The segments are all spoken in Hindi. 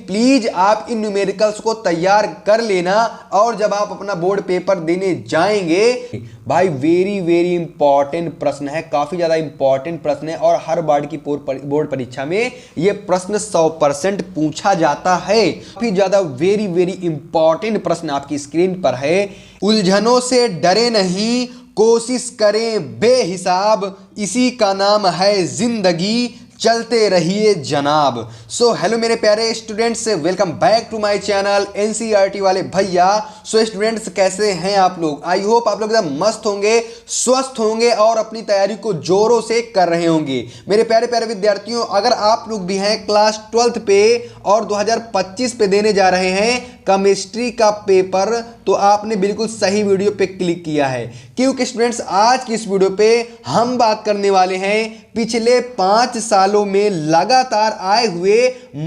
प्लीज आप इन न्यूमेरिकल्स को तैयार कर लेना और जब आप अपना बोर्ड पेपर देने जाएंगे भाई वेरी वेरी इंपॉर्टेंट प्रश्न है, काफी ज्यादा इंपॉर्टेंट प्रश्न है और हर बार की बोर्ड परीक्षा में यह प्रश्न 100% पूछा जाता है। काफी ज्यादा वेरी वेरी इंपॉर्टेंट प्रश्न आपकी स्क्रीन पर है। उलझनों से डरे नहीं, कोशिश करें बेहिसाब, इसी का नाम है जिंदगी, चलते रहिए जनाब। सो हेलो मेरे प्यारे students, welcome back to my channel NCERT वाले भैया। सो स्टूडेंट्स कैसे हैं आप लोग? आई होप आप लोग एकदम मस्त होंगे, स्वस्थ होंगे और अपनी तैयारी को जोरों से कर रहे होंगे। मेरे प्यारे प्यारे विद्यार्थियों, अगर आप लोग भी हैं क्लास 12th पे और 2025 पे देने जा रहे हैं केमिस्ट्री का पेपर, तो आपने बिल्कुल सही वीडियो पे क्लिक किया है, क्योंकि स्टूडेंट्स आज की इस वीडियो पे हम बात करने वाले हैं पिछले 5 सालों में लगातार आए हुए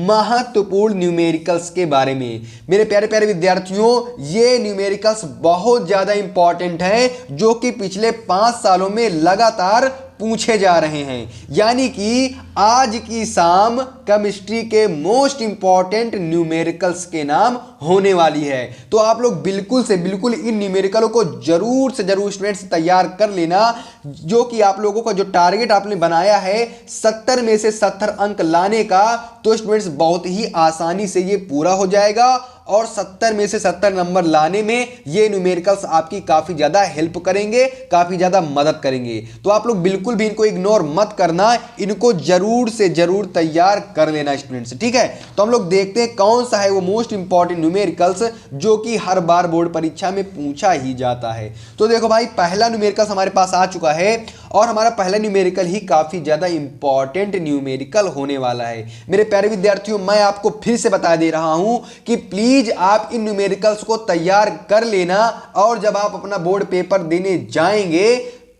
महत्वपूर्ण न्यूमेरिकल्स के बारे में। मेरे प्यारे प्यारे विद्यार्थियों, ये न्यूमेरिकल्स बहुत ज्यादा इंपॉर्टेंट है जो कि पिछले 5 सालों में लगातार पूछे जा रहे हैं। यानी कि आज की शाम केमिस्ट्री के मोस्ट इंपॉर्टेंट न्यूमेरिकल्स के नाम होने वाली है। तो आप लोग बिल्कुल से बिल्कुल इन न्यूमेरिकलों को जरूर से जरूर स्टूडेंट्स तैयार कर लेना, जो कि आप लोगों का जो टारगेट आपने बनाया है 70 में से 70 अंक लाने का, तो स्टूडेंट्स बहुत ही आसानी से ये पूरा हो जाएगा और 70 में से 70 नंबर लाने में ये न्यूमेरिकल्स आपकी काफी ज्यादा हेल्प करेंगे, काफी ज्यादा मदद करेंगे। तो आप लोग बिल्कुल भी इनको इग्नोर मत करना, इनको जरूर से जरूर तैयार कर लेना स्टूडेंट्स, ठीक है। तो हम लोग देखते हैं कौन सा है वो मोस्ट इंपॉर्टेंट न्यूमेरिकल्स जो कि हर बार बोर्ड परीक्षा में पूछा ही जाता है। तो देखो भाई, पहला न्यूमेरिकल्स हमारे पास आ चुका है और हमारा पहला न्यूमेरिकल ही काफी ज्यादा इंपॉर्टेंट न्यूमेरिकल होने वाला है। मेरे प्यारे विद्यार्थियों, मैं आपको फिर से बता दे रहा हूं कि प्लीज आप इन न्यूमेरिकल्स को तैयार कर लेना और जब आप अपना बोर्ड पेपर देने जाएंगे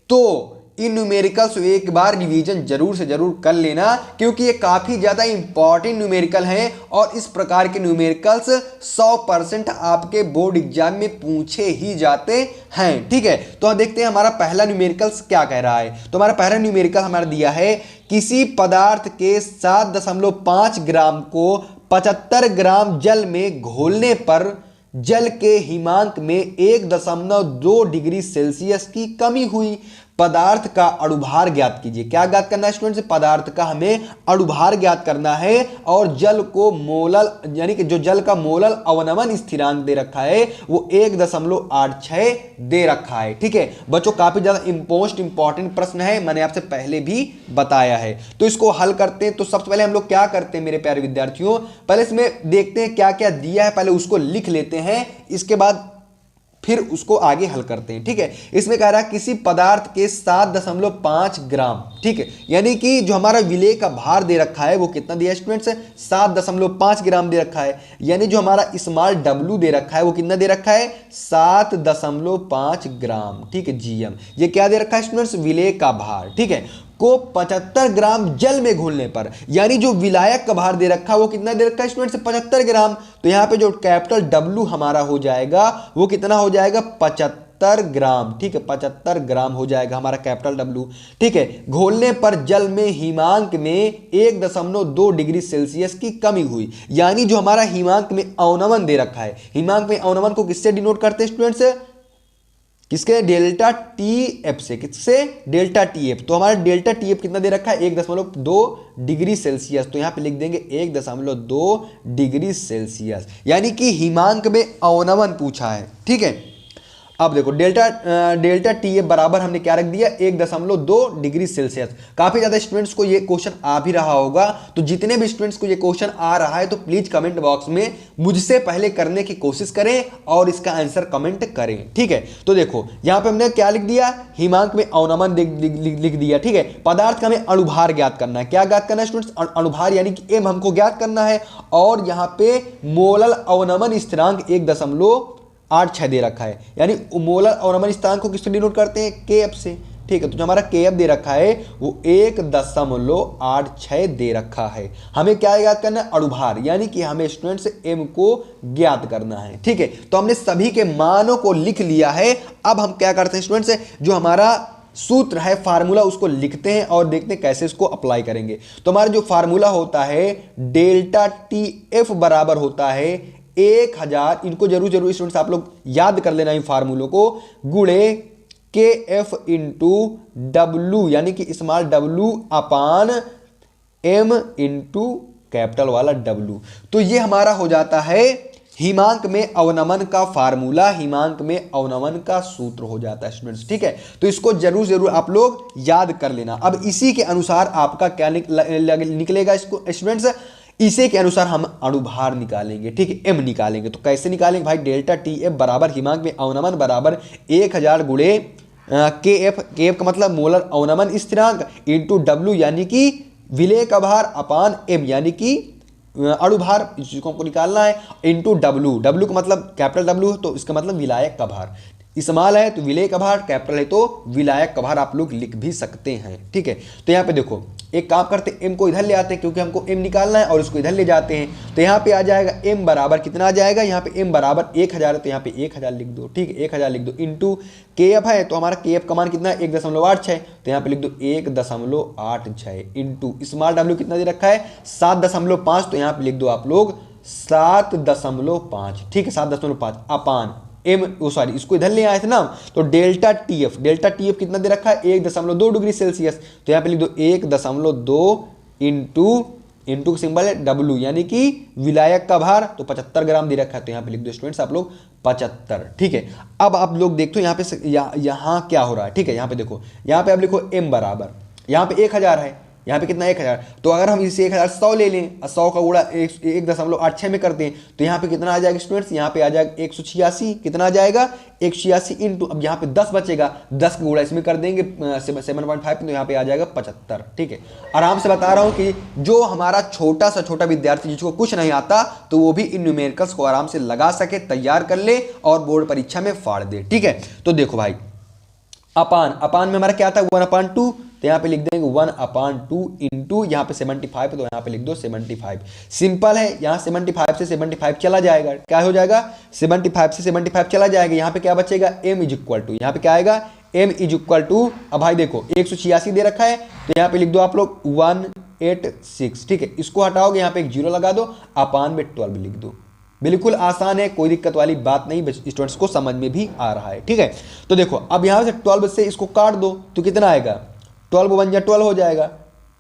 तो इन न्यूमेरिकल्स एक बार रिवीजन जरूर से जरूर कर लेना, क्योंकि ये काफी ज्यादा इंपॉर्टेंट न्यूमेरिकल हैं और इस प्रकार के न्यूमेरिकल्स 100% आपके बोर्ड एग्जाम में पूछे ही जाते हैं, ठीक है। तो हम देखते हैं हमारा पहला न्यूमेरिकल्स क्या कह रहा है। तो हमारा पहला न्यूमेरिकल हमारा दिया है, किसी पदार्थ के 7.5 ग्राम को 75 ग्राम जल में घोलने पर जल के हिमांक में 1.2 डिग्री सेल्सियस की कमी हुई। पदार्थ का अणुभार ज्ञात कीजिए। क्या ज्ञात करना है स्टूडेंट्स? पदार्थ का हमें अणुभार ज्ञात करना है और जल को मोलल, यानी कि जो जल का मोलल अवनमन स्थिरांक दे रखा है वो 1.86 दे रखा है, ठीक है बच्चों। काफी ज्यादा मोस्ट इंपॉर्टेंट प्रश्न है, मैंने आपसे पहले भी बताया है। तो इसको हल करते हैं। तो सबसे पहले हम लोग क्या करते हैं मेरे प्यारे विद्यार्थियों, पहले इसमें देखते हैं क्या क्या दिया है, पहले उसको लिख लेते हैं, इसके बाद फिर उसको आगे हल करते हैं, ठीक है। इसमें कह रहा है किसी पदार्थ के 7.5 ग्राम, ठीक है, यानी कि जो हमारा विलेय का भार दे रखा है वो कितना दिया है स्टूडेंट्स? 7.5 ग्राम दे रखा है। यानी जो हमारा स्मॉल डब्ल्यू दे रखा है वो कितना दे रखा है? 7.5 ग्राम, ठीक है जीएम। ये क्या दे रखा है स्टूडेंट्स? विलेय का भार, ठीक है, को 75 ग्राम जल में घोलने पर, यानी जो विलायक का भार दे रखा है वो कितना दे रखा है स्टूडेंट्स? 75 ग्राम। तो यहां पे जो कैपिटल डब्ल्यू हमारा हो जाएगा वो कितना हो जाएगा? 75 ग्राम, ठीक है 75 ग्राम हो जाएगा हमारा कैपिटल डब्ल्यू, ठीक है। घोलने पर जल में हिमांक में 1.2 डिग्री सेल्सियस की कमी हुई। यानी जो हमारा हिमांक में अवनमन दे रखा है, हिमांक में अवनमन को किससे डिनोट करते हैं स्टूडेंट्स? किसके? डेल्टा टी एफ से। किससे? Delta T F. तो हमारा डेल्टा टी एफ कितना दे रखा है? 1.2 डिग्री सेल्सियस। तो यहां पे लिख देंगे 1.2 डिग्री सेल्सियस, यानी कि हिमांक में अवनमन पूछा है, ठीक है। अब देखो डेल्टा टी ए बराबर हमने क्या रख दिया? 1.2 डिग्री सेल्सियस। काफी ज्यादा स्टूडेंट्स को ये क्वेश्चन आ भी रहा होगा, तो जितने भी स्टूडेंट्स को ये क्वेश्चन आ रहा है तो प्लीज कमेंट बॉक्स में मुझसे पहले करने की कोशिश करें और इसका आंसर कमेंट करें, ठीक है। तो देखो यहां पे हमने क्या लिख दिया? हिमांक में अवनमन लिख दिया, ठीक है। पदार्थ का हमें अणुभार ज्ञात करना है। क्या ज्ञात करना है स्टूडेंट्स? अणुभार, यानी कि एम हमको ज्ञात करना है और यहां पे मोलल अवनमन स्थिरांक 1.86 दे रखा है। यानी मोलर अवनमन स्थिरांक को किससे डिनोट करते हैं? के एफ से, ठीक है। तो जो हमारा के एफ दे रखा है वो 1.86 दे रखा है। हमें क्या ज्ञात करना है? अणुभार, यानी कि हमें स्टूडेंट्स एम को ज्ञात करना है, ठीक है। तो हमने सभी के मानों को लिख लिया है। अब हम क्या करते हैं स्टूडेंट्स, जो हमारा सूत्र है, फार्मूला, उसको लिखते हैं और देखते हैं कैसे इसको अप्लाई करेंगे। तो हमारा जो फार्मूला होता है डेल्टा टी एफ बराबर होता है 1000, इनको जरूर स्टूडेंट्स आप लोग याद कर लेना इन फार्मूलों को, गुणे के एफ इंटू डब्लू यानी कि स्मॉल डब्लू अपान एम इंटू कैपिटल वाला डब्लू। तो ये हमारा हो जाता है हिमांक में अवनमन का फार्मूला, हिमांक में अवनमन का सूत्र हो जाता है स्टूडेंट्स, ठीक है। तो इसको जरूर आप लोग याद कर लेना। अब इसी के अनुसार आपका क्या निकलेगा इसको स्टूडेंट्स, इसी के अनुसार हम अणुभार निकालेंगे, ठीक है, एम निकालेंगे। तो कैसे निकालेंगे भाई, डेल्टा टी एफ बराबर हिमांक में अवनमन बराबर 1000 गुणे के एफ का मतलब मोलर अवनमन स्थिरांक इंटू डब्ल्यू यानी कि विलेय का भार अपान एम यानी कि अणुभार, इसको हमको निकालना है, इंटू डब्ल्यू का मतलब कैपिटल डब्ल्यू तो इसका मतलब विलायक का भार, स्मॉल है तो विलेय का भार, कैपिटल है तो विलायक का भार आप लोग लिख भी सकते हैं, ठीक है। तो यहाँ पे देखो एक काम करते हैं, एम को इधर ले आते हैं क्योंकि हमको एम निकालना है और इसको इधर ले जाते हैं। तो यहाँ पे आ जाएगा एम बराबर कितना आ जाएगा, यहाँ पे एम बराबर 1000 है तो यहाँ पे 1000 लिख दो, ठीक है, 1000 लिख दो, इंटू के एफ है तो हमारा के एफ का मान कितना है 1.86, तो यहाँ पे लिख दो 1.86 इंटू स्मॉल डब्ल्यू कितना दे रखा है 7.5, तो यहाँ पे लिख दो आप लोग 7.5, ठीक है, 7.5 अपान एम, इसको इधर ले आए थे ना, तो डेल्टा टी एफ कितना दे रखा है 1.2 डिग्री सेल्सियस, तो यहाँ पे लिख दो 1.2 इंटू सिंबल है डब्ल्यू यानी कि विलायक का भार, तो 75 ग्राम दे रखा है, तो यहाँ पे लिख दो स्टूडेंट्स आप लोग 75, ठीक है। अब आप लोग देखो यहाँ पे यहाँ क्या हो रहा है, ठीक है, यहाँ पे देखो, यहाँ पे आप लिखो एम बराबर, यहाँ पे 1000 है, यहाँ पे कितना 1000, तो अगर हम इसे 1000 100 ले लें, 100 का गुणा 1.86 में करते हैं तो यहाँ पे कितना आ जाएगा स्टूडेंट्स, यहाँ पे आ जाएगा 186, कितना आ जाएगा 186 इंटू, अब यहाँ पे 10 बचेगा, 10 का गुणा इसमें कर देंगे 7.5 तो यहाँ पे आ जाएगा 75, ठीक है। आराम से बता रहा हूँ कि जो हमारा छोटा सा छोटा विद्यार्थी जिसको कुछ नहीं आता तो वो भी इन न्यूमेरिकल्स को आराम से लगा सके, तैयार कर ले और बोर्ड परीक्षा में फाड़ दे, ठीक है। तो देखो भाई अपान में हमारा क्या था 1/2, तो यहाँ पे लिख देंगे 1/2 इंटू यहाँ पे 75, तो यहाँ पे लिख दो 75, सिंपल है, यहाँ 75 से 75 चला जाएगा, क्या हो जाएगा 75 से 75 चला जाएगा, यहाँ पे क्या बचेगा m इज इक्वल टू, यहाँ पे क्या आएगा m इज इक्वल टू, अब भाई देखो 186 दे रखा है तो यहाँ पे लिख दो आप लोग 186, ठीक है, इसको हटाओगे यहाँ पे एक जीरो लगा दो, अपान में 12 लिख दो, बिल्कुल आसान है, कोई दिक्कत वाली बात नहीं, स्टूडेंट्स को समझ में भी आ रहा है, ठीक है। तो देखो अब यहाँ से 12 से इसको काट दो तो कितना आएगा 12 1 जा 12 हो जाएगा,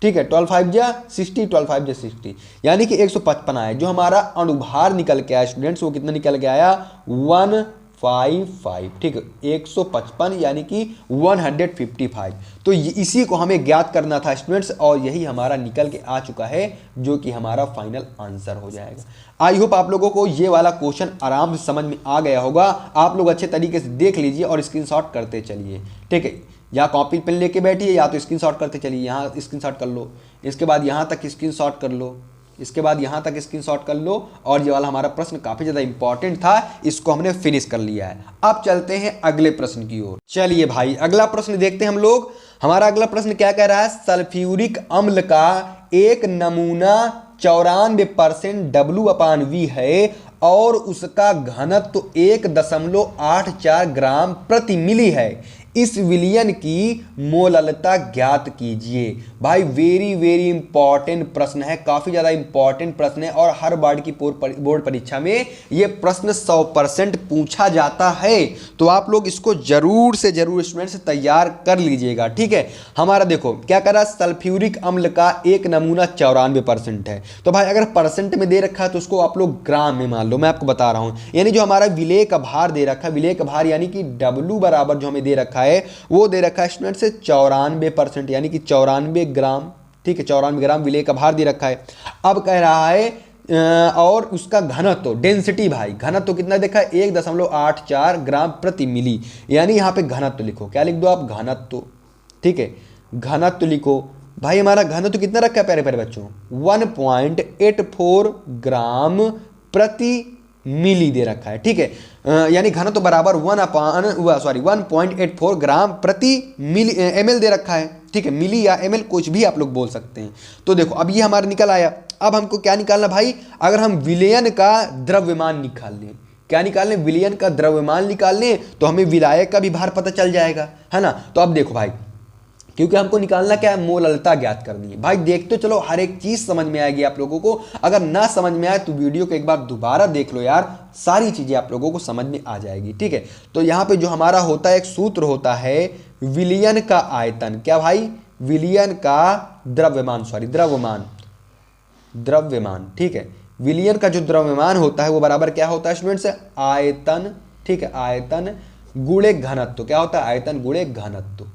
ठीक है, 12 5 जा 60, 12 5 जा 60 यानी कि 155 आया। जो हमारा अणुभार निकल के आया स्टूडेंट्स वो कितना निकल के आया 155, ठीक है, 155 यानी कि 155। तो इसी को हमें ज्ञात करना था स्टूडेंट्स और यही हमारा निकल के आ चुका है जो कि हमारा फाइनल आंसर हो जाएगा। आई होप आप लोगों को ये वाला क्वेश्चन आराम से समझ में आ गया होगा। आप लोग अच्छे तरीके से देख लीजिए और स्क्रीनशॉट करते चलिए, ठीक है, या कॉपी पेन लेके बैठिए या तो स्क्रीनशॉट करते चलिए, यहाँ स्क्रीनशॉट कर लो, इसके बाद यहाँ तक स्क्रीनशॉट कर लो, इसके बाद यहाँ तक स्क्रीनशॉट कर लो। और ये वाला हमारा प्रश्न काफ़ी ज़्यादा इंपॉर्टेंट था, इसको हमने फिनिश कर लिया है। अब चलते हैं अगले प्रश्न की ओर। चलिए भाई अगला प्रश्न देखते हैं हम लोग। हमारा अगला प्रश्न क्या कह रहा है, सल्फ्यूरिक अम्ल का एक नमूना 94% W/V है और उसका घनत्व 1.84 ग्राम प्रति मिली है, इस विलयन की मोललता ज्ञात कीजिए। भाई वेरी इंपॉर्टेंट प्रश्न है, काफी ज्यादा इंपॉर्टेंट प्रश्न है और हर बार की बोर्ड परीक्षा में ये प्रश्न 100% पूछा जाता है। तो आप लोग इसको जरूर से जरूर स्टूडेंट्स तैयार कर लीजिएगा, ठीक है। हमारा देखो क्या कर रहा है, सल्फ्यूरिक अम्ल का एक नमूना 94% है। तो भाई अगर परसेंट में दे रखा है तो उसको आप लोग ग्राम में मान लो, मैं आपको बता रहा हूं। यानी जो हमारा विलेय का भार दे रखा है, विलेय का भार यानी कि W बराबर जो हमें दे रखा है वो दे रखा है स्टूडेंट से 94% यानी कि 94 ग्राम, ठीक है, 94 ग्राम विलेय का भार दे रखा है। अब कह रहा है और उसका घनत्व डेंसिटी, भाई घनत्व कितना देखा है 1.84 ग्राम प्रति मिली, यानी यहाँ पे घनत्व लिखो, क्या लिख दो आप घनत्व, ठीक है, घनत्व लिखो। भाई हमारा घनत्व कितना रखा है प्यारे प्यारे बच्चों 1.84 ग्राम प्रति मिली दे रखा है, ठीक है, यानी घनत्व बराबर 1.84 ग्राम प्रति मिली ml दे रखा है, ठीक है, मिली या ml कुछ भी आप लोग बोल सकते हैं। तो देखो अब ये हमारा निकल आया। अब हमको क्या निकालना भाई, अगर हम विलयन का द्रव्यमान निकाल लें, क्या निकालने, विलयन का द्रव्यमान निकालने, तो हमें विलायक का भी भार पता चल जाएगा, है ना। तो अब देखो भाई, क्योंकि हमको निकालना क्या है, मोललता ज्ञात करनी है भाई। देखते चलो, हर एक चीज समझ में आएगी आप लोगों को। अगर ना समझ में आए तो वीडियो को एक बार दोबारा देख लो यार, सारी चीजें आप लोगों को समझ में आ जाएगी, ठीक है। तो यहाँ पे जो हमारा होता है, एक सूत्र होता है विलयन का आयतन, क्या भाई, विलयन का द्रव्यमान, सॉरी द्रव्यमान, ठीक है। विलयन का जो द्रव्यमान होता है वो बराबर क्या होता है स्टूडेंट्स, आयतन, ठीक है, आयतन गुणे घनत्व। क्या होता है, आयतन गुणे घनत्व।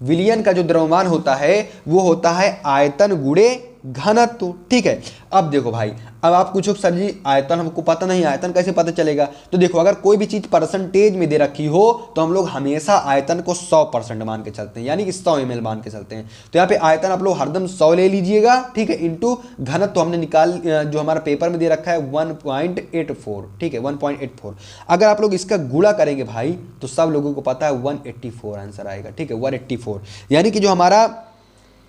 विलयन का जो द्रव्यमान होता है वो होता है आयतन गुणे घनत्व, ठीक है। अब देखो भाई, अब आप पूछो सर जी आयतन हमको पता नहीं, आयतन कैसे पता चलेगा। तो देखो, अगर कोई भी चीज परसेंटेज में दे रखी हो तो हम लोग हमेशा आयतन को 100% मान के चलते हैं, यानी कि 100 ml मान के चलते हैं। तो यहाँ पे आयतन आप लोग हरदम 100 ले लीजिएगा, ठीक है, इंटू घनत्व हमने निकाल, जो हमारा पेपर में दे रखा है 1.84, ठीक है, 1.84। अगर आप लोग इसका गुणा करेंगे भाई तो सब लोगों को पता है 184 आंसर आएगा, ठीक है, 184। यानी कि जो हमारा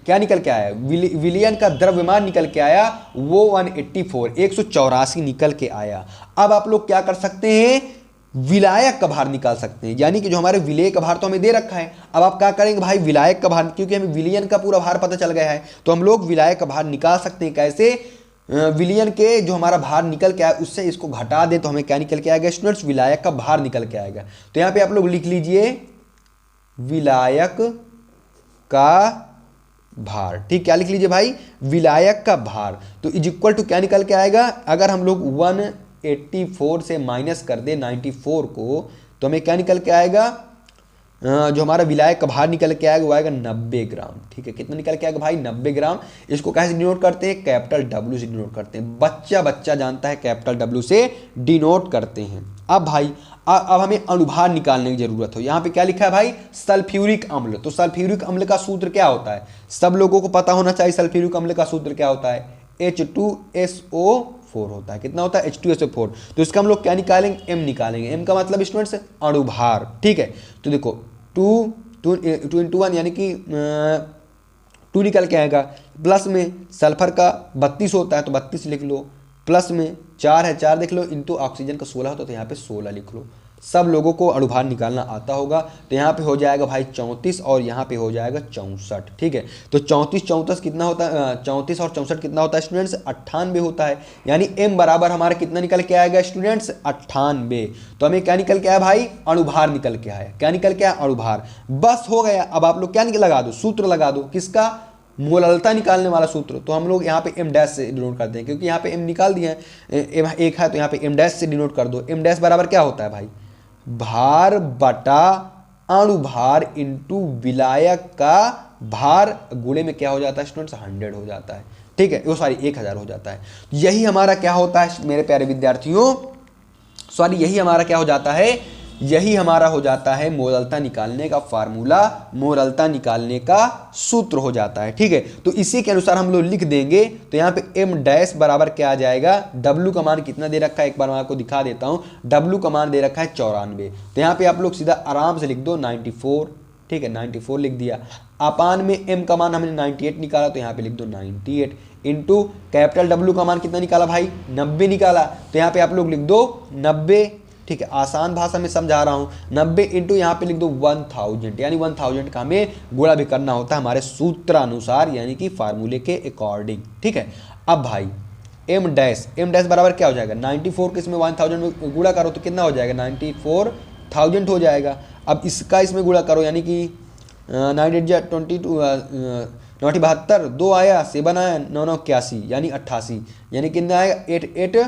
क्या निकल के आया, विलयन का द्रव्यमान निकल के आया वो 184 निकल के आया। अब आप लोग क्या कर सकते हैं, विलायक का भार निकाल सकते हैं, यानी कि जो हमारे विलेय का भार तो हमें दे रखा है, अब आप क्या करेंगे भाई, विलायक का भार, क्योंकि हमें विलयन का पूरा भार पता चल गया है तो हम लोग विलायक का भार निकाल सकते हैं। कैसे, विलयन के जो हमारा भार निकल के आया उससे इसको घटा दें तो हमें क्या निकल के आएगा स्टूडेंट्स, विलायक का भार निकल के आएगा। तो यहाँ पे आप लोग लिख लीजिए विलायक का भार, ठीक, क्या लिख लीजिए भाई, विलायक का भार। तो इज इक्वल टू क्या निकल के आएगा, अगर हम लोग 184 से माइनस कर दे 94 को तो हमें क्या निकल के आएगा, जो हमारा विलायक का भार निकल के आएगा वो आएगा 90 ग्राम, ठीक है। कितना निकल के आएगा भाई, 90 ग्राम। इसको कैसे डिनोट करते हैं, कैपिटल W से डिनोट करते हैं, बच्चा जानता है कैपिटल W से डिनोट करते हैं। अब भाई, अब हमें अनुभार निकालने की जरूरत हो। यहाँ पे क्या लिखा है भाई, सल्फ्यूरिक अम्ल। तो सल्फ्यूरिक अम्ल का सूत्र क्या होता है, सब लोगों को पता होना चाहिए। सल्फ्यूरिक अम्ल का सूत्र क्या होता है, H2SO4 होता है। कितना होता है, H2SO4। तो इसका हम लोग क्या निकालेंगे, M निकालेंगे। M का मतलब स्टूडेंट्स अणुभार, ठीक है। तो देखो 2 into 1 यानी कि 2 निकल के आएगा, प्लस में सल्फर का 32 होता है तो 32 लिख लो, प्लस में 4 है 4 लिख लो, इंटू ऑक्सीजन का 16 होता है तो यहाँ पे 16 लिख लो। सब लोगों को अणुभार निकालना आता होगा। तो यहाँ पे हो जाएगा भाई 34 और यहाँ पे हो जाएगा 64, ठीक है। तो 34 कितना होता है, 34 और 64 कितना होता है स्टूडेंट्स, 98 होता है। यानी M बराबर हमारा कितना निकल के आएगा स्टूडेंट्स, 98। तो हमें क्या निकल के आया भाई, अणुभार निकल के आया। क्या निकल के आया, अणुभार। बस हो गया। अब आप लोग क्या लगा दो, सूत्र लगा दो, किसका, मोललता निकालने वाला सूत्र। तो हम लोग यहाँ पे M डैश से डिनोट करते हैं, क्योंकि यहाँ पे M निकाल दिए हैं, एक है तो यहाँ पे M डैश से डिनोट कर दो। M डैश बराबर क्या होता है भाई, भार बटा अणुभार इंटू विलायक का भार गुणे में क्या हो जाता है स्टूडेंट्स, 100 हो जाता है, ठीक है, वो सॉरी 1000 हो जाता है। यही हमारा क्या होता है मेरे प्यारे विद्यार्थियों, सॉरी यही हमारा क्या हो जाता है, यही हमारा हो जाता है मोललता निकालने का फार्मूला, मोललता निकालने का सूत्र हो जाता है, ठीक है। तो इसी के अनुसार हम लोग लिख देंगे। तो यहाँ पे M डैश बराबर क्या आ जाएगा, W का मान कितना दे रखा है एक बार मैं आपको दिखा देता हूँ। W का मान दे रखा है 94। तो यहाँ पे आप लोग सीधा आराम से लिख दो 94, ठीक है, 94 लिख दिया। अपान में M का मान हमने 98 निकाला तो यहाँ पे लिख दो 98 इंटू कैपिटल W का मान कितना निकाला भाई, 90 निकाला। तो यहाँ पे आप लोग लिख दो 90, ठीक है, आसान भाषा में समझा रहा हूं। 90 इंटू यहाँ पे लिख दो 1000, यानी 1000 का हमें गुणा भी करना होता है हमारे सूत्र अनुसार, यानी कि फार्मूले के अकॉर्डिंग, ठीक है। अब भाई M डैश बराबर क्या हो जाएगा, 94 के इसमें 1000 में गुणा करो तो कितना हो जाएगा, 94,000 हो जाएगा। अब इसका इसमें गुणा करो, यानी कि 9×8 = 22, 72, 2 आया, 7 आया, 9 81, यानी 88, यानी कितना आएगा 88,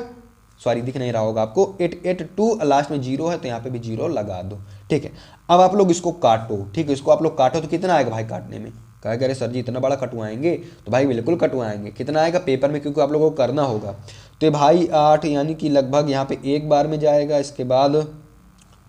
सॉरी दिख नहीं रहा होगा आपको, 882 लास्ट में 0 है तो यहाँ पे भी 0 लगा दो, ठीक है। अब आप लोग इसको काटो, ठीक है, इसको आप लोग काटो तो कितना आएगा भाई काटने में, कहा करे सर जी इतना बड़ा कटवाएंगे, तो भाई बिल्कुल कटवाएंगे। कितना आएगा पेपर में, क्योंकि आप लोगों को करना होगा। तो भाई 8 यानी कि लगभग यहाँ पे एक बार में जाएगा, इसके बाद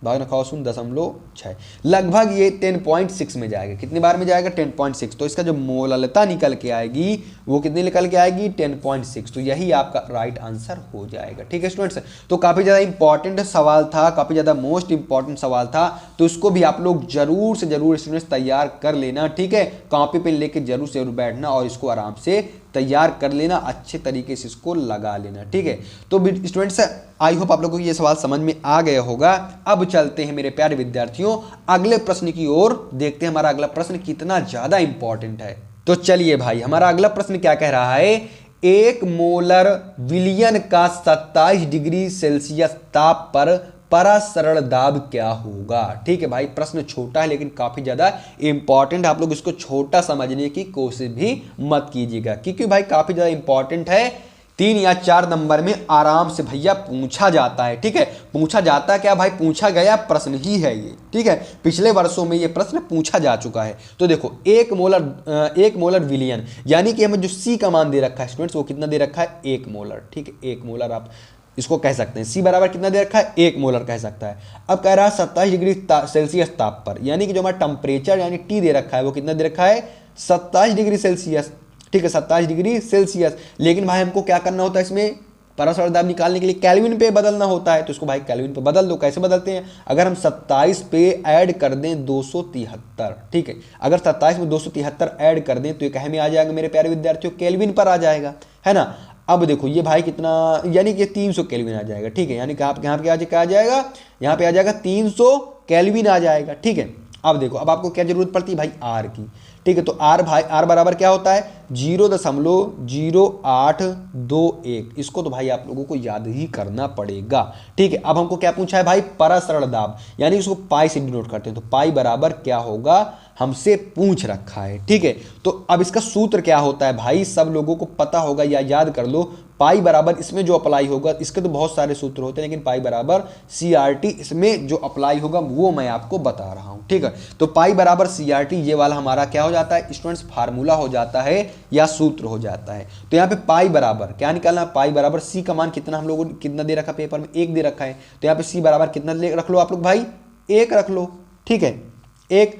भाग नखाओ 0.6, लगभग ये 10.6 में जाएगा। कितनी बार में जाएगा, 10.6। तो इसका जो मोललता निकल के आएगी वो कितनी निकल के आएगी 10.6। तो यही आपका राइट आंसर हो जाएगा। ठीक है स्टूडेंट्स, तो काफ़ी ज़्यादा इंपॉर्टेंट सवाल था, काफ़ी ज़्यादा मोस्ट इंपॉर्टेंट सवाल था, तो इसको भी आप लोग जरूर से जरूर स्टूडेंट्स तैयार कर लेना। ठीक है, कॉपी पेन लेके जरूर से जरूर बैठना और इसको आराम से तैयार कर लेना, अच्छे तरीके से इसको लगा लेना। ठीक है, तो स्टूडेंट्स आई होप आप लोगों को ये सवाल समझ में आ गया होगा। अब चलते हैं मेरे प्यारे विद्यार्थियों अगले प्रश्न की ओर, देखते हैं हमारा अगला प्रश्न कितना ज्यादा इंपॉर्टेंट है। तो चलिए भाई, हमारा अगला प्रश्न क्या कह रहा है, 1 मोलर विलयन का 27 डिग्री सेल्सियस ताप पर परासरल दाब क्या होगा। ठीक है भाई, प्रश्न छोटा है लेकिन काफी ज्यादा इंपॉर्टेंट, आप लोग इसको छोटा समझने की कोशिश भी मत कीजिएगा, क्योंकि भाई काफी ज्यादा इंपॉर्टेंट है। 3 या 4 नंबर में आराम से भैया पूछा जाता है। ठीक है, पूछा जाता क्या भाई, पूछा गया प्रश्न ही है ये। ठीक है, पिछले वर्षों में ये प्रश्न पूछा जा चुका है। तो देखो 1 मोलर विलियन, यानी कि हमें जो सी का मान दे रखा है स्टूडेंट्स, वो कितना दे रखा है 1 मोलर। ठीक है, 1 मोलर आप इसको कह सकते हैं, सी बराबर कितना दे रखा है 1 मोलर कह सकता है। अब कह रहा है 27 डिग्री सेल्सियस ताप पर, यानी कि जो हमारा टेम्परेचर यानी टी दे रखा है वो कितना दे रखा है 27 डिग्री सेल्सियस। ठीक है, 27 डिग्री सेल्सियस, लेकिन भाई हमको क्या करना होता है, इसमें परासरल दाब निकालने के लिए केल्विन पे बदलना होता है। तो इसको भाई केल्विन पे बदल दो। कैसे बदलते हैं, अगर हम 27 पे ऐड कर दें 273, ठीक है, अगर 27 में 273 ऐड कर दें तो ये कहे में आ जाएगा मेरे प्यारे विद्यार्थियों, केल्विन पर आ जाएगा, है ना। अब देखो ये भाई कितना, यानी कि 300 केल्विन आ जाएगा। ठीक है, यानी कि आप यहाँ पे क्या आ जाएगा, यहाँ पे आ जाएगा 300 केल्विन आ जाएगा। ठीक है, अब देखो अब आपको क्या जरूरत पड़ती है भाई आर की। ठीक है, तो आर भाई आर बराबर क्या होता है 0.0821। इसको तो भाई आप लोगों को याद ही करना पड़ेगा। ठीक है, अब हमको क्या पूछा है भाई परासरल दाब, यानी इसको पाई से डिनोट करते हैं। तो पाई बराबर क्या होगा हमसे पूछ रखा है। ठीक है, तो अब इसका सूत्र क्या होता है भाई, सब लोगों को पता होगा या याद कर लो। पाई बराबर इसमें जो अप्लाई होगा, इसके तो बहुत सारे सूत्र होते हैं लेकिन पाई बराबर CRT इसमें जो अप्लाई होगा वो मैं आपको बता रहा हूं। ठीक है, तो पाई बराबर CRT ये वाला हमारा क्या हो जाता है स्टूडेंट्स, फार्मूला हो जाता है या सूत्र हो जाता है। तो यहाँ पे पाई बराबर क्या निकालना, पाई बराबर सी का मान कितना हम लोगों ने कितना दे रखा पेपर में 1 दे रखा है। तो यहाँ पे सी बराबर कितना रख लो आप लोग भाई 1 रख लो। ठीक है, 1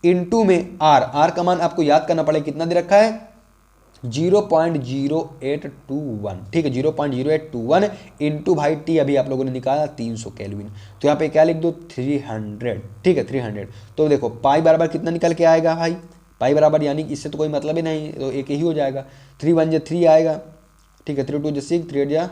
इंटू में आर का मान आपको याद करना पड़ेगा कितना दे रखा है 0.0821। ठीक है, 0.0821 इंटू भाई टी अभी आप लोगों ने निकाला 300 केल्विन। तो यहाँ पे क्या लिख दो 300। ठीक है, 300। तो देखो पाई बराबर कितना निकल के आएगा भाई, पाई बराबर यानी इससे तो कोई मतलब ही नहीं, तो एक ही हो जाएगा। 3 1 3 आएगा। ठीक है, 3 2 6 3 8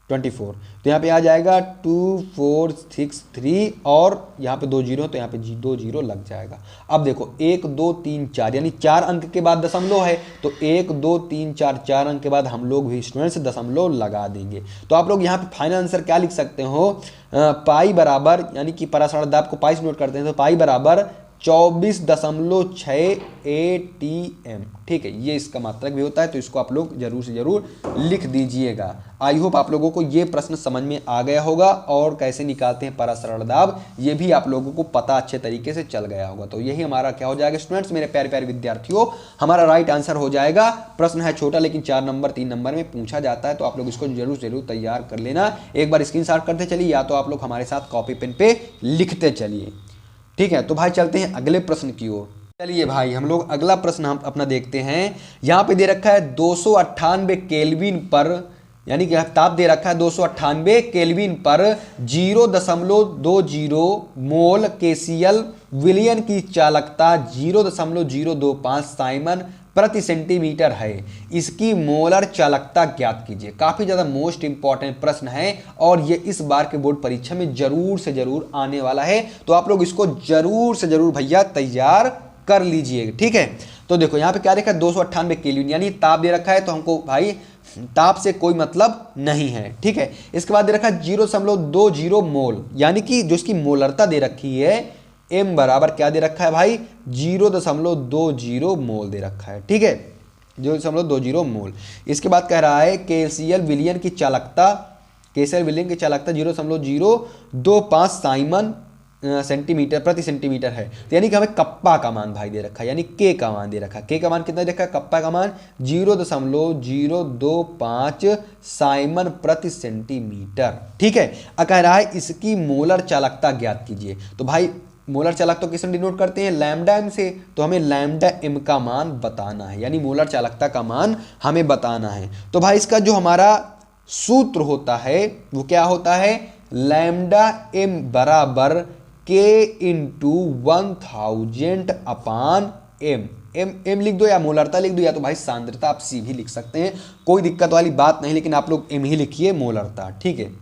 24। तो यहाँ पे आ जाएगा 2463 और यहाँ पे 2 जीरो, तो यहाँ पे 2 जीरो लग जाएगा। अब देखो 1 2 3 4 यानी 4 अंक के बाद दशमलव है, तो 1 2 3 4 अंक के बाद हम लोग भी स्टूडेंट्स दशमलव लगा देंगे। तो आप लोग यहाँ पे फाइनल आंसर क्या लिख सकते हो, पाई बराबर यानी कि परासरल दाब को पाई से नोट करते हैं, तो पाई बराबर 24.6 ATM। ठीक है, ये इसका मात्रक भी होता है, तो इसको आप लोग जरूर से जरूर लिख दीजिएगा। आई होप आप लोगों को ये प्रश्न समझ में आ गया होगा और कैसे निकालते हैं परासरल दाब ये भी आप लोगों को पता अच्छे तरीके से चल गया होगा। तो यही हमारा क्या हो जाएगा स्टूडेंट्स, मेरे प्यारे प्यारे विद्यार्थियों, हमारा राइट आंसर हो जाएगा। प्रश्न है छोटा लेकिन 4 नंबर 3 नंबर में पूछा जाता है, तो आप लोग इसको जरूर जरूर तैयार कर लेना। एक बार स्क्रीनशॉट करते चलिए या तो आप लोग हमारे साथ कॉपी पेन पे लिखते चलिए। ठीक है, तो भाई चलते हैं अगले प्रश्न की ओर। चलिए भाई हम लोग अगला प्रश्न हम अपना देखते हैं। यहाँ पे दे रखा है 298 केल्विन पर, यानी कि ताप दे रखा है 298 केल्विन पर 0.20 मोल KCl विलयन की चालकता 0.025 साइमन प्रति सेंटीमीटर है। इसकी मोलर चालकता ज्ञात कीजिए। काफी ज्यादा मोस्ट इंपॉर्टेंट प्रश्न है और ये इस बार के बोर्ड परीक्षा में जरूर से जरूर आने वाला है, तो आप लोग इसको जरूर से जरूर भैया तैयार कर लीजिए। ठीक है, तो देखो यहाँ पे क्या देखा है 298 केल्विन यानी ताप दे रखा है, तो हमको भाई ताप से कोई मतलब नहीं है। ठीक है, इसके बाद दे रखा है 0.20 मोल, यानी कि जो इसकी मोलरता दे रखी है m बराबर क्या दे रखा है भाई 0.20 मोल दे रखा है। ठीक है, 0.20 मोल। इसके बाद कह रहा है KCl विलयन की चालकता, KCl विलयन की चालकता 0.025 साइमन सेंटीमीटर प्रति सेंटीमीटर है। तो यानी कि हमें कप्पा का मान भाई दे रखा है, यानी के का मान दे रखा है। के का मान कितना दे रखा है, कप्पा का मान 0.025 साइमन प्रति सेंटीमीटर। ठीक है, कह रहा है इसकी मोलर चालकता ज्ञात कीजिए। तो भाई मोलर चालक तो किससे डिनोट करते हैं, लैम्डा एम से, तो हमें लैम्डा एम का मान बताना है, यानी मोलर चालकता का मान हमें बताना है। तो भाई इसका जो हमारा सूत्र होता है वो क्या होता है, लैम्डा एम बराबर के इंटू 1000 अपान एम। एम लिख दो या मोलरता लिख दो, या तो भाई सांद्रता आप सी भी लिख सकते हैं, कोई दिक्कत वाली बात नहीं, लेकिन आप लोग एम ही लिखिए, मोलरता, ठीक है।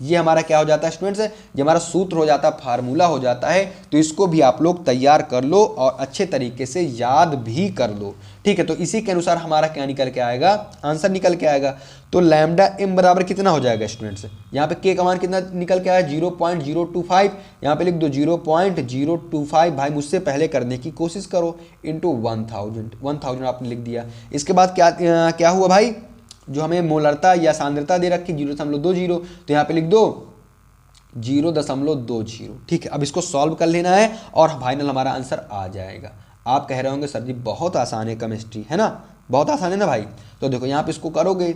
ये हमारा क्या हो जाता है स्टूडेंट्स, ये हमारा सूत्र हो जाता है, फार्मूला हो जाता है। तो इसको भी आप लोग तैयार कर लो और अच्छे तरीके से याद भी कर लो, ठीक है। तो इसी के अनुसार हमारा क्या निकल के आएगा, आंसर निकल के आएगा। तो लैम्डा एम बराबर कितना हो जाएगा स्टूडेंट्स, यहाँ पे के का मान कितना निकल के आया, 0.025, यहाँ पे लिख दो 0.025, भाई मुझसे पहले करने की कोशिश करो, इंटू 1000 आपने लिख दिया। इसके बाद क्या हुआ भाई, जो हमें मोलरता या सांद्रता दे रखी 0.20, तो यहाँ पे लिख दो 0.20, ठीक है। अब इसको सॉल्व कर लेना है और फाइनल हमारा आंसर आ जाएगा। आप कह रहे होंगे सर जी बहुत आसान है केमिस्ट्री, है ना, बहुत आसान है ना भाई। तो देखो यहाँ पे इसको करोगे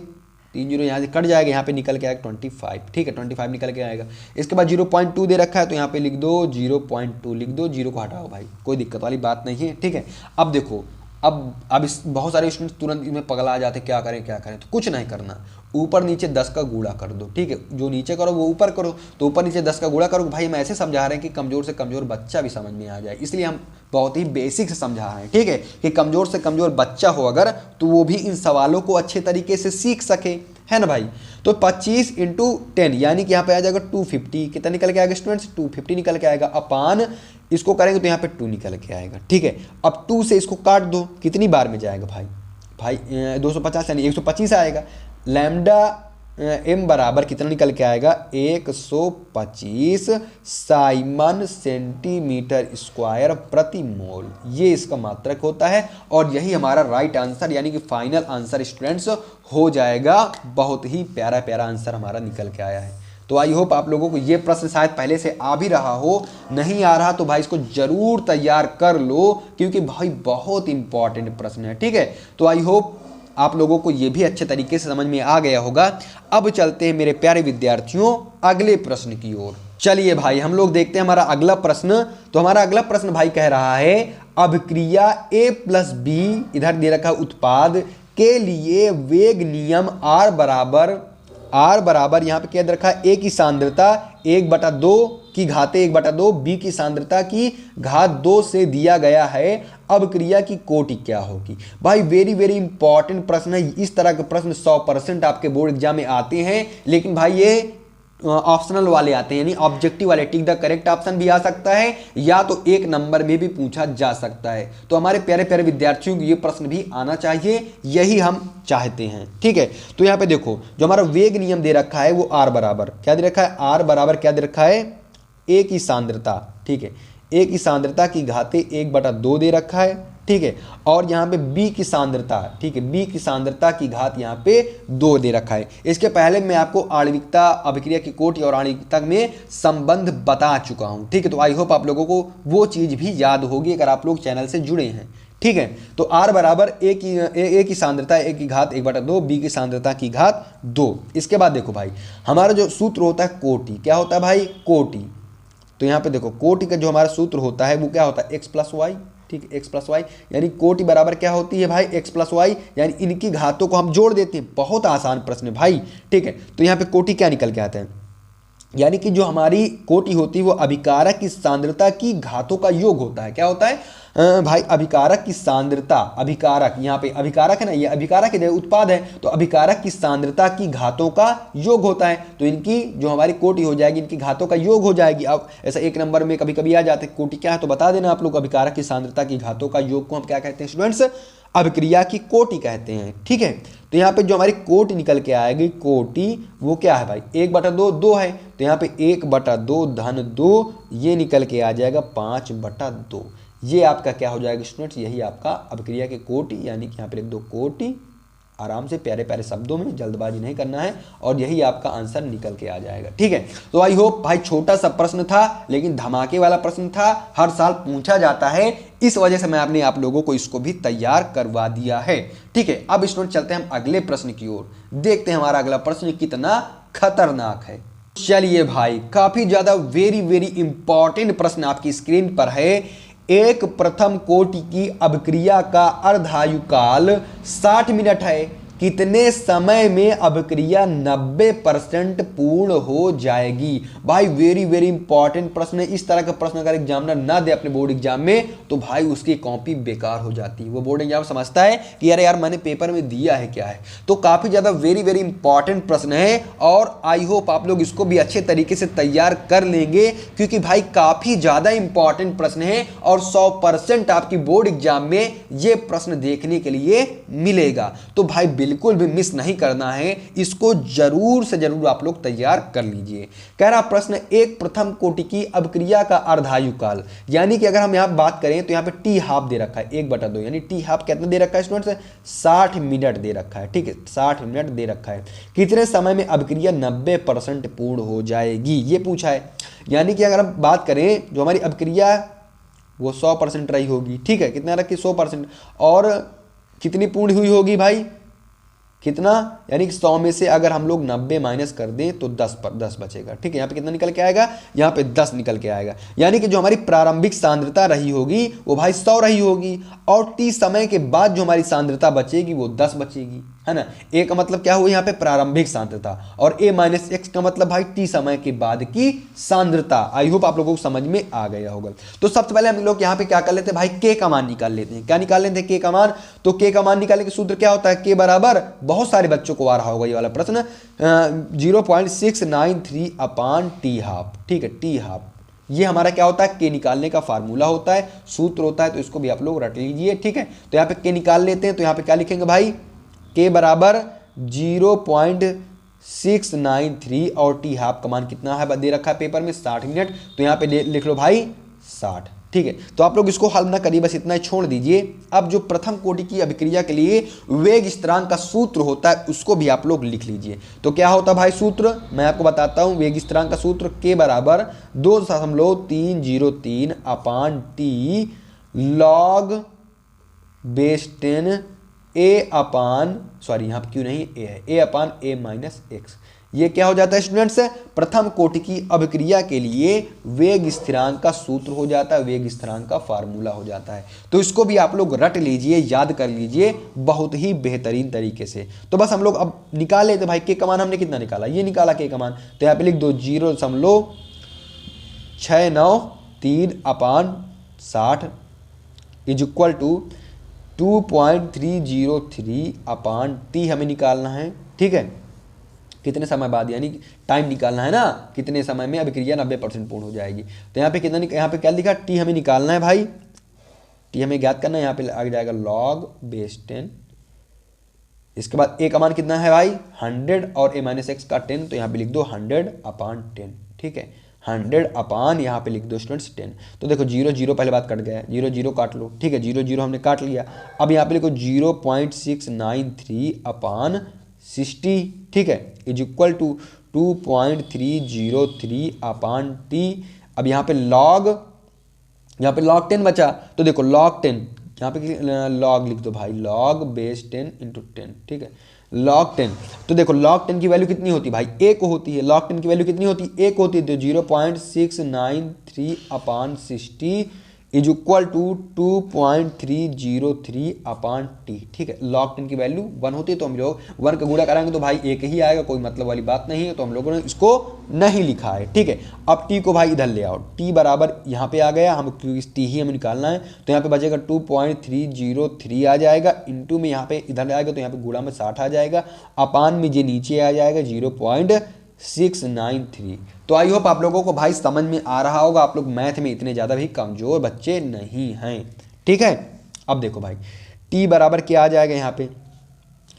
3 0 यहाँ से कट जाएगा, यहाँ पे निकल के आएगा 25, ठीक है, 25 निकल के आएगा। इसके बाद 0.2 दे रखा है, तो यहाँ पे लिख दो 0.2 लिख दो, 0 को हटाओ भाई, कोई दिक्कत वाली बात नहीं है, ठीक है। अब देखो अब इस बहुत सारे स्टूडेंट्स तुरंत इसमें पगला आ जाते, क्या करें, तो कुछ नहीं करना, ऊपर नीचे 10 का गुणा कर दो, ठीक है। जो नीचे करो वो ऊपर करो, तो ऊपर नीचे 10 का गुणा करो। भाई हम ऐसे समझा रहे हैं कि कमजोर से कमजोर बच्चा भी समझ में आ जाए, इसलिए हम बहुत ही बेसिक से समझा रहे हैं, ठीक है, कि कमजोर से कमजोर बच्चा हो अगर, तो वो भी इन सवालों को अच्छे तरीके से सीख सके, है ना भाई। तो 25 × 10 यानी कि यहाँ पे आ जाएगा 250, कितना निकल के आएगा स्टूडेंट्स, 250 निकल के आएगा, अपान इसको करेंगे तो यहाँ पे 2 निकल के आएगा, ठीक है। अब 2 से इसको काट दो, कितनी बार में जाएगा भाई 250 यानी 125 आएगा। लैम्डा एम बराबर कितना निकल के आएगा, 125 साइमन सेंटीमीटर स्क्वायर प्रति मोल, ये इसका मात्रक होता है। और यही हमारा राइट आंसर यानी कि फाइनल आंसर स्टूडेंट्स हो जाएगा। बहुत ही प्यारा प्यारा आंसर हमारा निकल के आया है। तो आई होप आप लोगों को ये प्रश्न शायद पहले से आ भी रहा हो, नहीं आ रहा तो भाई इसको जरूर तैयार कर लो, क्योंकि भाई बहुत इंपॉर्टेंट प्रश्न है, ठीक है। तो आई होप आप लोगों को ये भी अच्छे तरीके से समझ में आ गया होगा। अब चलते हैं मेरे प्यारे विद्यार्थियों अगले प्रश्न की ओर। चलिए भाई हम लोग देखते हैं हमारा अगला प्रश्न। तो हमारा अगला प्रश्न भाई कह रहा है, अभिक्रिया A + B इधर दे रखा उत्पाद के लिए वेग नियम R बराबर यहाँ पे क्या दे रखा है, A की सांद्रता 1/2 की घाते 1/2 B की सांद्रता की घात 2 से दिया गया है। अब क्रिया की कोटि क्या होगी। भाई वेरी वेरी इंपॉर्टेंट प्रश्न है। इस तरह के प्रश्न 100% आपके बोर्ड एग्जाम में आते हैं, लेकिन भाई ये ऑप्शनल वाले आते हैं, यानी ऑब्जेक्टिव वाले। टिक द करेक्ट ऑप्शन भी आ सकता है, या तो 1 नंबर में भी पूछा जा सकता है। तो हमारे प्यारे प्यारे विद्यार्थियों को ये प्रश्न भी आना चाहिए, यही हम चाहते हैं, ठीक है। तो यहाँ पे देखो जो हमारा वेग नियम दे रखा है वो R बराबर क्या दे रखा है, R बराबर क्या दे रखा है, A की सांद्रता, ठीक है, A की सांद्रता की घाते 1/2 दे रखा है, ठीक है। और यहाँ पे B की सांद्रता, ठीक है, B की सांद्रता की घात यहाँ पे 2 दे रखा है। इसके पहले मैं आपको आणविकता, अभिक्रिया की कोटि और आणविकता में संबंध बता चुका हूँ, ठीक है। तो आई होप आप लोगों को वो चीज़ भी याद होगी अगर आप लोग चैनल से जुड़े हैं, ठीक है। तो R बराबर A की सांद्रता 1 की घात 1/2, B की सांद्रता की घात 2। इसके बाद देखो भाई हमारा जो सूत्र होता है कोटि, क्या होता है भाई, कोटि। तो यहाँ पे देखो कोटि का जो हमारा सूत्र होता है वो क्या होता है, x + y, ठीक है, x + y यानी कोटि बराबर क्या होती है भाई, x + y, यानी इनकी घातों को हम जोड़ देते हैं। बहुत आसान प्रश्न है भाई, ठीक है। तो यहाँ पे कोटि क्या निकल के आते हैं, यानी कि जो हमारी कोटि होती है वो अभिकारक की सांद्रता की घातों का योग होता है। क्या होता है भाई, अभिकारक की सांद्रता, अभिकारक यहाँ पे अभिकारक है ना, ये अभिकारक है, उत्पाद है, तो अभिकारक की सांद्रता की घातों का योग होता है। तो इनकी जो हमारी कोटि हो जाएगी, इनकी घातों का योग हो जाएगी। अब ऐसा 1 नंबर में कभी कभी आ जाते हैं, कोटि क्या है तो बता देना आप लोग। अभिकारक की सांद्रता की घातों का योग को हम क्या कहते हैं स्टूडेंट्स, अभिक्रिया की कोटि कहते हैं, ठीक है। तो यहाँ पे जो हमारी कोटि निकल के आएगी, कोटि वो क्या है भाई, 1/2 2 है, तो यहाँ पे 1/2 धन 2 ये निकल के आ जाएगा 5/2। ये आपका क्या हो जाएगा स्टूडेंट्स, यही आपका अभिक्रिया की कोटि, यानी कि यहाँ पे लिख दो कोटि, आराम से प्यारे प्यारे शब्दों में, जल्दबाजी नहीं करना है, और यही आपका आंसर निकल के आ जाएगा, ठीक है। तो आई होप भाई छोटा सा प्रश्न था, लेकिन धमाके वाला प्रश्न था, हर साल पूछा जाता है, इस वजह से मैंने आप लोगों को इसको भी तैयार करवा दिया है, ठीक है। अब स्टूडेंट चलते हैं हम अगले प्रश्न की ओर, देखते हैं हमारा अगला प्रश्न कितना खतरनाक है। चलिए भाई, काफी ज्यादा वेरी वेरी इंपॉर्टेंट प्रश्न आपकी स्क्रीन पर है। एक प्रथम कोटि की अभिक्रिया का अर्धायुकाल 60 मिनट है। कितने समय में अभिक्रिया 90% पूर्ण हो जाएगी? भाई वेरी वेरी इंपॉर्टेंट प्रश्न है। इस तरह का प्रश्न अगर एग्जामिनर ना दे अपने बोर्ड एग्जाम में तो भाई उसकी कॉपी बेकार हो जाती है। वो बोर्ड एग्जाम समझता है कि अरे यार मैंने पेपर में दिया है क्या है। तो काफी ज्यादा वेरी वेरी इंपॉर्टेंट प्रश्न है और आई होप आप लोग इसको भी अच्छे तरीके से तैयार कर लेंगे, क्योंकि भाई काफी ज्यादा इंपॉर्टेंट प्रश्न है और 100% आपकी बोर्ड एग्जाम में ये प्रश्न देखने के लिए मिलेगा। तो भाई बिल्कुल भी मिस नहीं करना है, इसको जरूर से जरूर आप लोग तैयार कर लीजिए। कह रहा प्रश्न, एक प्रथम कोटि की अभिक्रिया का अर्धायुकाल, यानी कि अगर हम यहां बात करें तो यहां पे टी हाफ दे रखा है 1/2, यानी टी हाफ कितना दे रखा है स्टूडेंट्स? 60 मिनट दे रखा है। ठीक है, 60 मिनट दे रखा है। कितने समय में अभिक्रिया 90% पूर्ण हो जाएगी, ये पूछा है। यानी कि अगर हम बात करें जो हमारी अभिक्रिया वो 100% रही होगी। ठीक है, कितना रखी? 100%। और कितनी पूर्ण हुई होगी भाई? कितना? यानी कि 100 में से अगर हम लोग 90 माइनस कर दें तो 10 बचेगा। ठीक है, यहाँ पे कितना निकल के आएगा? यहाँ पे 10 निकल के आएगा। यानी कि जो हमारी प्रारंभिक सांद्रता रही होगी वो भाई 100 रही होगी, और टी समय के बाद जो हमारी सांद्रता बचेगी वो 10 बचेगी, है ना। ए का मतलब क्या हुआ यहाँ पे? प्रारंभिक सांद्रता, और ए माइनस एक्स का मतलब भाई टी समय के बाद की सांद्रता। आई होप आप लोगों को समझ में आ गया होगा। तो सबसे पहले हम लोग यहाँ पे क्या कर लेते हैं भाई? के का मान निकाल लेते हैं। क्या निकाल लेते हैं? के का मान। तो के का मान निकालने के सूत्र क्या होता है? के बराबर, बहुत सारे बच्चों को आ रहा होगा ये वाला प्रश्न, 0.693 अपान टी हाफ। ठीक है, टी हाफ ये हमारा क्या होता है? के निकालने का फार्मूला होता है, सूत्र होता है। तो इसको भी आप लोग रट लीजिए। ठीक है, तो यहाँ पे के निकाल लेते हैं। तो यहाँ पे क्या लिखेंगे भाई? के बराबर 0.693 और टी हाफ का मान कितना है दे रखा है पेपर में? 60 मिनट। तो यहाँ पे लिख लो भाई 60। ठीक है, तो आप लोग इसको हल ना करिए, बस इतना ही छोड़ दीजिए। अब जो प्रथम कोटि की अभिक्रिया के लिए वेग स्थिरांक का सूत्र होता है उसको भी आप लोग लिख लीजिए। तो क्या होता है भाई सूत्र? मैं आपको बताता हूं। वेग स्थिरांक का सूत्र के बराबर 2.303 अपान टी लॉग बेस 10 ए अपान, सॉरी यहाँ पर क्यों नहीं ए है, ए अपान ए माइनस एक्स। ये क्या हो जाता है स्टूडेंट्स? प्रथम कोटि की अभिक्रिया के लिए वेग स्थिरांक का सूत्र हो जाता है, वेग स्थिरांक का फार्मूला हो जाता है। तो इसको भी आप लोग रट लीजिए, याद कर लीजिए बहुत ही बेहतरीन तरीके से। तो बस हम लोग अब निकाल लेते भाई। के का मान हमने कितना निकाला? ये निकाला के का मान। तो यहाँ पे लिख दो 0.693 upon 60 is equal to 2.303 upon T हमें निकालना है। ठीक है, कितने समय बाद, यानी टाइम निकालना है ना, कितने समय में अभिक्रिया 90% पूर्ण हो जाएगी। तो यहाँ पे कितना, यहाँ पे क्या लिखा? टी हमें निकालना है भाई, टी हमें ज्ञात करना है। यहाँ पे आ जाएगा लॉग बेस 10। इसके बाद ए का मान कितना है भाई? 100 और ए माइनस एक्स का 10। तो यहाँ पे लिख दो 100 अपान 10। ठीक है, 100 अपान यहाँ पे लिख दो स्टूडेंट्स 10। तो देखो 0 पहले बात कट गया है, 0 काट लो। ठीक है, 0 हमने काट लिया। अब यहाँ पे लिखो 0.693 अपान 60। ठीक है, is equal to 2.303 upon T. अब यहाँ पे लॉग 10 बचा। तो देखो लॉग 10, यहाँ पे लॉग लिख दो भाई, लॉग बेस 10 इंटू 10। ठीक है, लॉग 10। तो देखो लॉग 10 की वैल्यू कितनी होती है भाई? 1 होती है। लॉग 10 की वैल्यू कितनी होती है? 1 होती है। तो 0.693 upon 60 is equal to 2.303 upon T. ठीक है, लॉग 10 की वैल्यू 1 होती है। तो हम लोग 1 का गुणा कराएंगे तो भाई 1 ही आएगा, कोई मतलब वाली बात नहीं है। तो हम लोगों ने इसको नहीं लिखा है। ठीक है, अब टी को भाई इधर ले आओ। टी बराबर यहाँ पे आ गया, हम क्योंकि टी ही हमें निकालना है। तो यहाँ पे बचेगा 2.303 आ जाएगा, इंटू में यहाँ पे इधर आएगा तो यहाँ पे गुणा में 60 आ जाएगा, अपान में ये नीचे आ जाएगा 0.693। तो आई होप आप लोगों को भाई समझ में आ रहा होगा। आप लोग मैथ में इतने ज़्यादा भी कमज़ोर बच्चे नहीं हैं। ठीक है, अब देखो भाई t बराबर क्या आ जाएगा? यहाँ पे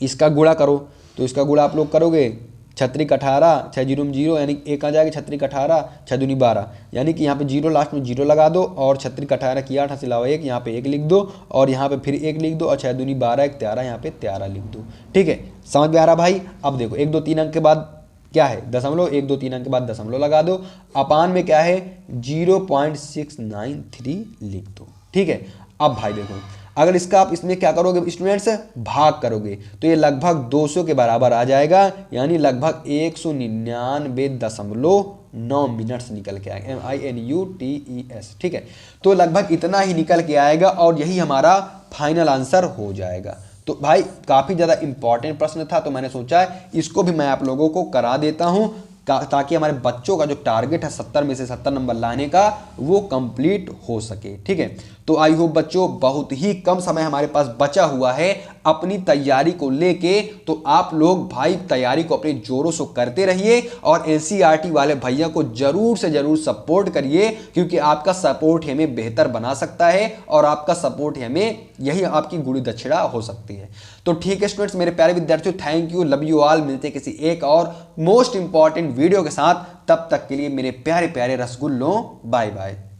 इसका गुणा करो। तो इसका गुणा आप लोग करोगे 6 18 6 0 0, यानी 1 आ जाएगा 6 18 6 दूनी 12, यानी कि यहाँ पे 0 लास्ट में 0 लगा दो और 6 18 की 8 से अलावा 1 यहाँ पे 1 लिख दो और यहाँ पे फिर 1 लिख दो और 6 दूनी 12 1 13, यहाँ पे 13 लिख दो। ठीक है, समझ में आ रहा भाई? अब देखो 1 2 3 अंक के बाद क्या है? दशमलव। 1 2 3 अंक के बाद दशमलव लगा दो, अपान में क्या है? 0.693 लिख दो। ठीक है, अब भाई देखो अगर इसका आप इसमें क्या करोगे स्टूडेंट्स, भाग करोगे तो ये लगभग 200 के बराबर आ जाएगा, यानी लगभग 199.9 मिनट्स निकल के आएगा, MINUTES, ठीक है। तो लगभग इतना ही निकल के आएगा और यही हमारा फाइनल आंसर हो जाएगा। तो भाई काफ़ी ज़्यादा इंपॉर्टेंट प्रश्न था, तो मैंने सोचा इसको भी मैं आप लोगों को करा देता हूँ ताकि हमारे बच्चों का जो टारगेट है 70 में से 70 नंबर लाने का वो कंप्लीट हो सके, ठीक है। तो आई होप बच्चों बहुत ही कम समय हमारे पास बचा हुआ है अपनी तैयारी को लेके, तो आप लोग भाई तैयारी को अपने जोरों से करते रहिए और एनसीईआरटी वाले भैया को जरूर से जरूर सपोर्ट करिए, क्योंकि आपका सपोर्ट हमें बेहतर बना सकता है और आपका सपोर्ट हमें यही आपकी गुरु दक्षिणा हो सकती है। तो ठीक है स्टूडेंट्स, मेरे प्यारे विद्यार्थियों, thank you, love you all. मिलते हैं किसी एक और मोस्ट इंपॉर्टेंट वीडियो के साथ, तब तक के लिए मेरे प्यारे प्यारे रसगुल्लों, बाय बाय।